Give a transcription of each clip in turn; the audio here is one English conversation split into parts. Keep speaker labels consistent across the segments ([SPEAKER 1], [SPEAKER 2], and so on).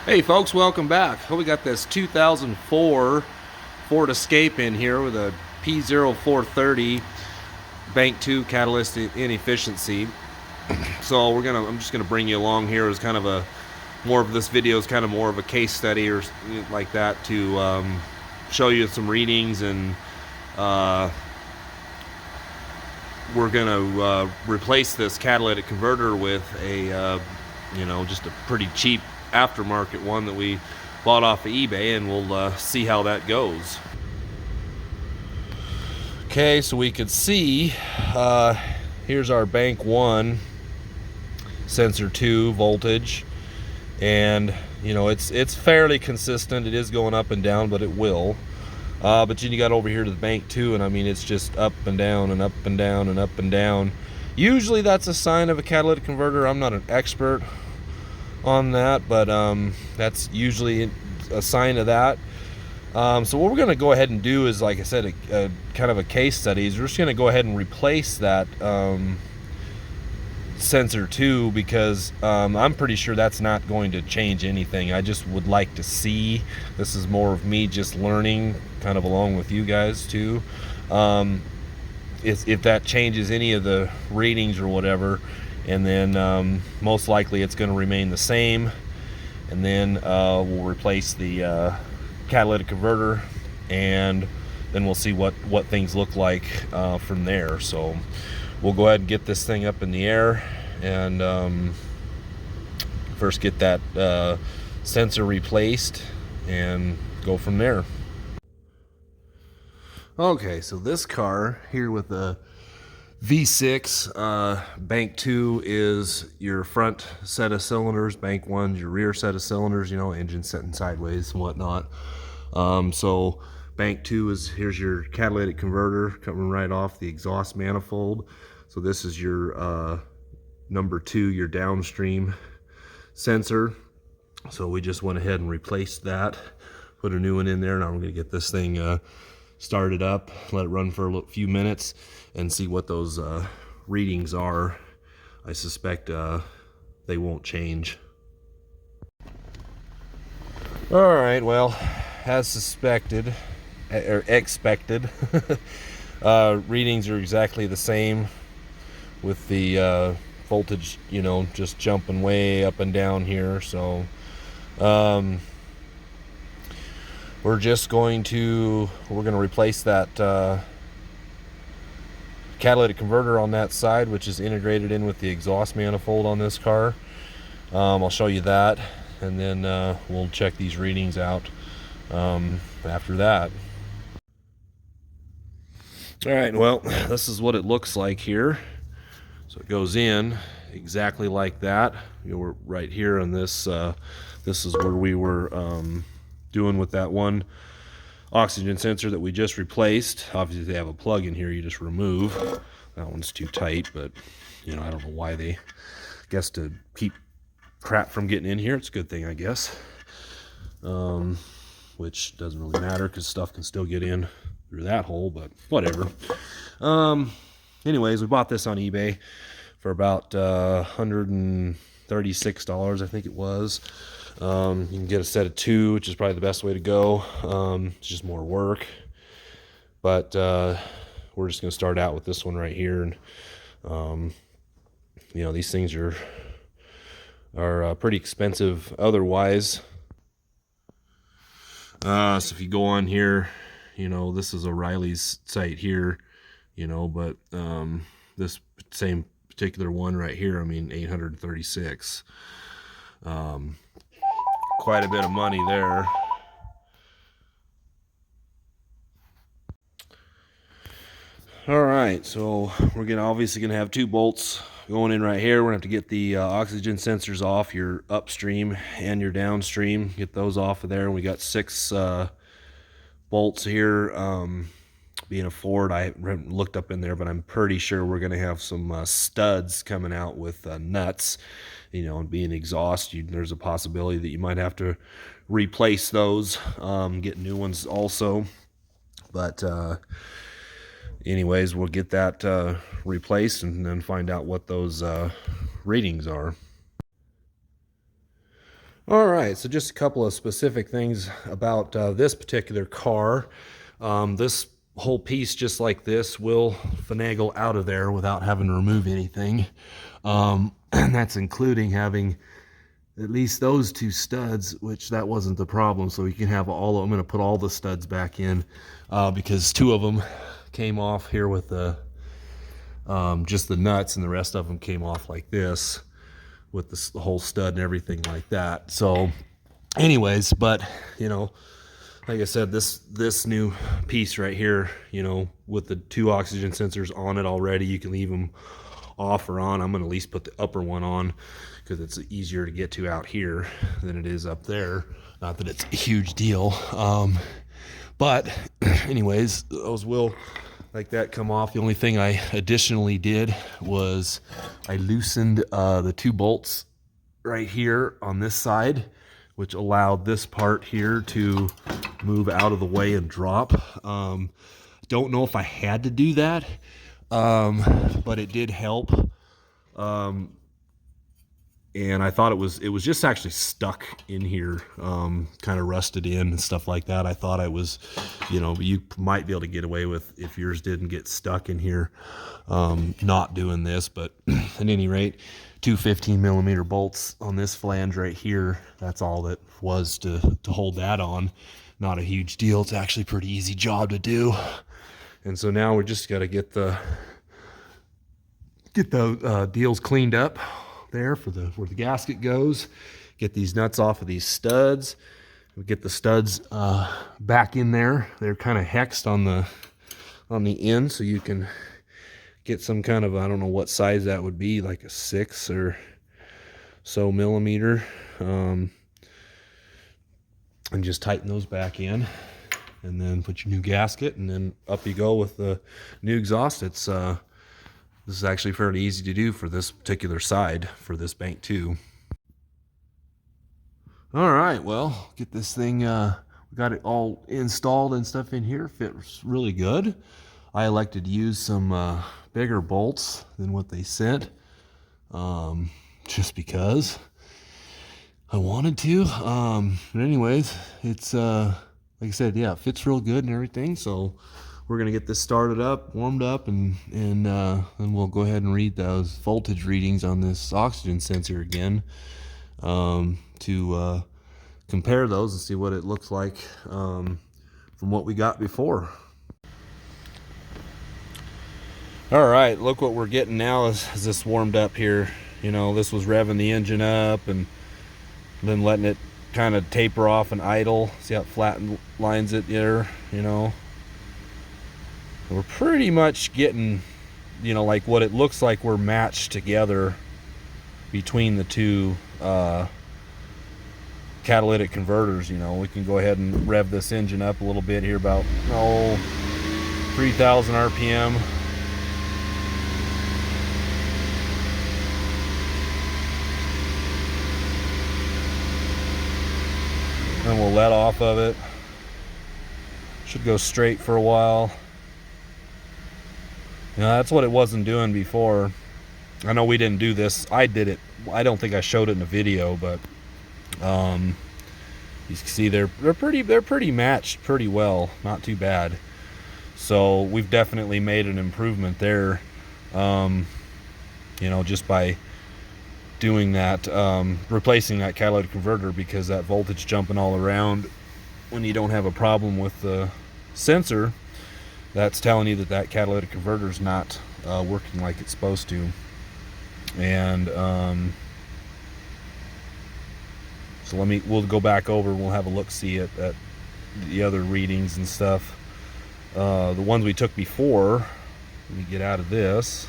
[SPEAKER 1] Hey folks, welcome back. Well, we got this 2004 Ford Escape in here with a P0430 Bank 2 catalyst inefficiency. So I'm just gonna bring you along here as kind of a more of this video is kind of more of a case study or like that to show you some readings, and we're gonna replace this catalytic converter with a just a pretty cheap aftermarket one that we bought off of eBay, and we'll see how that goes. Okay, so we could see here's our bank 1 sensor 2 voltage, and it's fairly consistent. It is going up and down, but it will. But you got over here to the bank 2, and I mean it's just up and down and up and down and up and down. Usually that's a sign of a catalytic converter. I'm not an expert on that, but that's usually a sign of that. So what we're going to go ahead and do is, like I said, a kind of a case study. We're just going to go ahead and replace that sensor 2, because I'm pretty sure that's not going to change anything. I just would like to see. This is more of me just learning, kind of along with you guys too. If that changes any of the readings or whatever, and then most likely it's going to remain the same, and then we'll replace the catalytic converter, and then we'll see what things look like from there. So we'll go ahead and get this thing up in the air, and first get that sensor replaced and go from there. Okay, so this car here with the V6 bank 2 is your front set of cylinders, bank 1's your rear set of cylinders, engine setting sideways and whatnot. So bank 2 is, here's your catalytic converter coming right off the exhaust manifold. So this is your number 2, your downstream sensor. So we just went ahead and replaced that, put a new one in there. Now we're going to get this thing started up, let it run for a few minutes, and see what those readings are. I suspect they won't change. All right, well, as suspected or expected, readings are exactly the same, with the voltage just jumping way up and down here. So we're going to replace that catalytic converter on that side, which is integrated in with the exhaust manifold on this car. I'll show you that, and then we'll check these readings out after that. All right, well, this is what it looks like here. So it goes in exactly like that. We're right here on this. This is where we were doing with that one oxygen sensor that we just replaced. Obviously they have a plug in here you just remove. That one's too tight, but I don't know why they, guess to keep crap from getting in here. It's a good thing, I guess. Which doesn't really matter, because stuff can still get in through that hole, but whatever. Anyways, we bought this on eBay for about $136, I think it was. You can get a set of 2, which is probably the best way to go. It's just more work, but we're just going to start out with this one right here. And these things are pretty expensive otherwise. So if you go on here, this is O'Reilly's site here, but this same particular one right here, I mean, 836. Quite a bit of money there. All right, so we're obviously gonna have 2 bolts going in right here. We're gonna have to get the oxygen sensors off, your upstream and your downstream. Get those off of there. And we got 6 bolts here. Being a Ford, I haven't looked up in there, but I'm pretty sure we're gonna have some studs coming out with nuts. And being exhaust, there's a possibility that you might have to replace those, get new ones also. But anyways, we'll get that replaced and then find out what those readings are. All right, so just a couple of specific things about this particular car. This whole piece, just like this, will finagle out of there without having to remove anything. And that's including having at least those two studs, which that wasn't the problem. So you can have all of them. I'm going to put all the studs back in because two of them came off here with the just the nuts, and the rest of them came off like this with the whole stud and everything like that. So anyways, but you know, like I said, this new piece right here, you know, with the two oxygen sensors on it already, you can leave them off or on. I'm going to at least put the upper one on because it's easier to get to out here than it is up there. Not that it's a huge deal, but anyways, those will like that come off. The only thing I additionally did was I loosened the two bolts right here on this side, which allowed this part here to move out of the way and drop. Don't know if I had to do that, but it did help. And I thought it was just actually stuck in here, kind of rusted in and stuff like that. I thought I was, you know, you might be able to get away with, if yours didn't get stuck in here, not doing this. But at any rate, two 15mm bolts on this flange right here. That's all that was to hold that on. Not a huge deal. It's actually a pretty easy job to do. And so now we just got to get the deals cleaned up there for where the gasket goes. Get these nuts off of these studs. We get the studs back in there. They're kind of hexed on the end, so you can get some kind of, I don't know what size that would be, like a 6 or so millimeter, and just tighten those back in, and then put your new gasket, and then up you go with the new exhaust. It's this is actually fairly easy to do for this particular side for this bank too. All right, well, get this thing, we got it all installed and stuff in here. Fits really good. I elected to use some bigger bolts than what they sent, just because I wanted to. But anyways, it's like I said, yeah, it fits real good and everything. So we're gonna get this started up, warmed up, and then we'll go ahead and read those voltage readings on this oxygen sensor again, to compare those and see what it looks like from what we got before. All right, look what we're getting now is this warmed up here. You know, this was revving the engine up and then letting it kind of taper off and idle. See how it flatten lines it there, you know. We're pretty much getting, you know, like what it looks like we're matched together between the two catalytic converters. You know, we can go ahead and rev this engine up a little bit here, about 3,000 RPM. Then we'll let off of it. Should go straight for a while. You know, that's what it wasn't doing before. I know we didn't do this. I did it. I don't think I showed it in the video, but you can see they're pretty matched pretty well. Not too bad. So we've definitely made an improvement there. You know, just by doing that, replacing that catalytic converter, because that voltage jumping all around when you don't have a problem with the sensor, that's telling you that that catalytic converter is not working like it's supposed to. And so we'll go back over and we'll have a look-see at the other readings and stuff. The ones we took before, let me get out of this.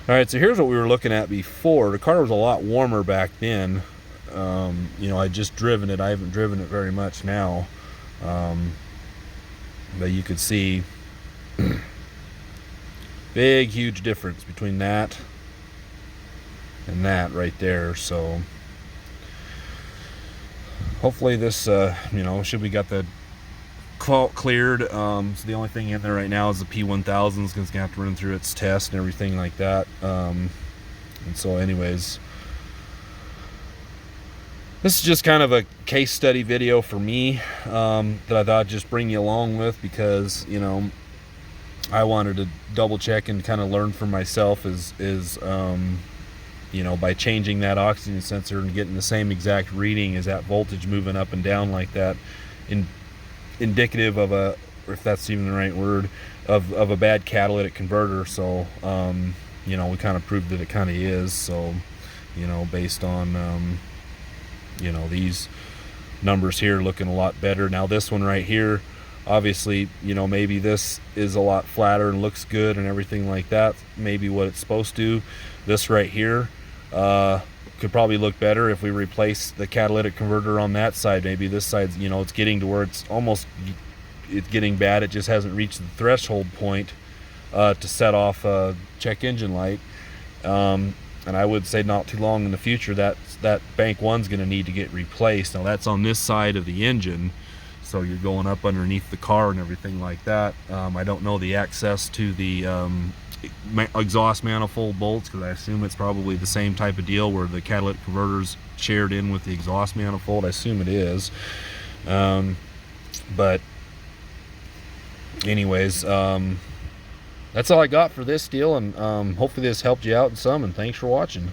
[SPEAKER 1] All right, so here's what we were looking at before. The car was a lot warmer back then. You know, I'd just driven it. I haven't driven it very much now. But you could see big, huge difference between that and that right there. So hopefully this, you know, should we got the fault cleared. So the only thing in there right now is the P1000 is going to have to run through its test and everything like that. And so anyways, This is just kind of a case study video for me, that I thought I'd just bring you along with, because, you know, I wanted to double check and kind of learn for myself you know, by changing that oxygen sensor and getting the same exact reading, is that voltage moving up and down like that indicative of a, or if that's even the right word, of a bad catalytic converter. So you know, we kind of proved that it kind of is. So, you know, based on you know, these numbers here looking a lot better. Now this one right here, obviously, you know, maybe this is a lot flatter and looks good and everything like that, maybe what it's supposed to. This right here could probably look better if we replace the catalytic converter on that side. Maybe this side, you know, it's getting to where it's getting bad, it just hasn't reached the threshold point to set off a check engine light. And I would say not too long in the future that bank one's going to need to get replaced. Now that's on this side of the engine, so you're going up underneath the car and everything like that. I don't know the access to the exhaust manifold bolts, because I assume it's probably the same type of deal where the catalytic converter's shared in with the exhaust manifold. I assume it is. But anyways, that's all I got for this deal, and hopefully this helped you out some, and thanks for watching.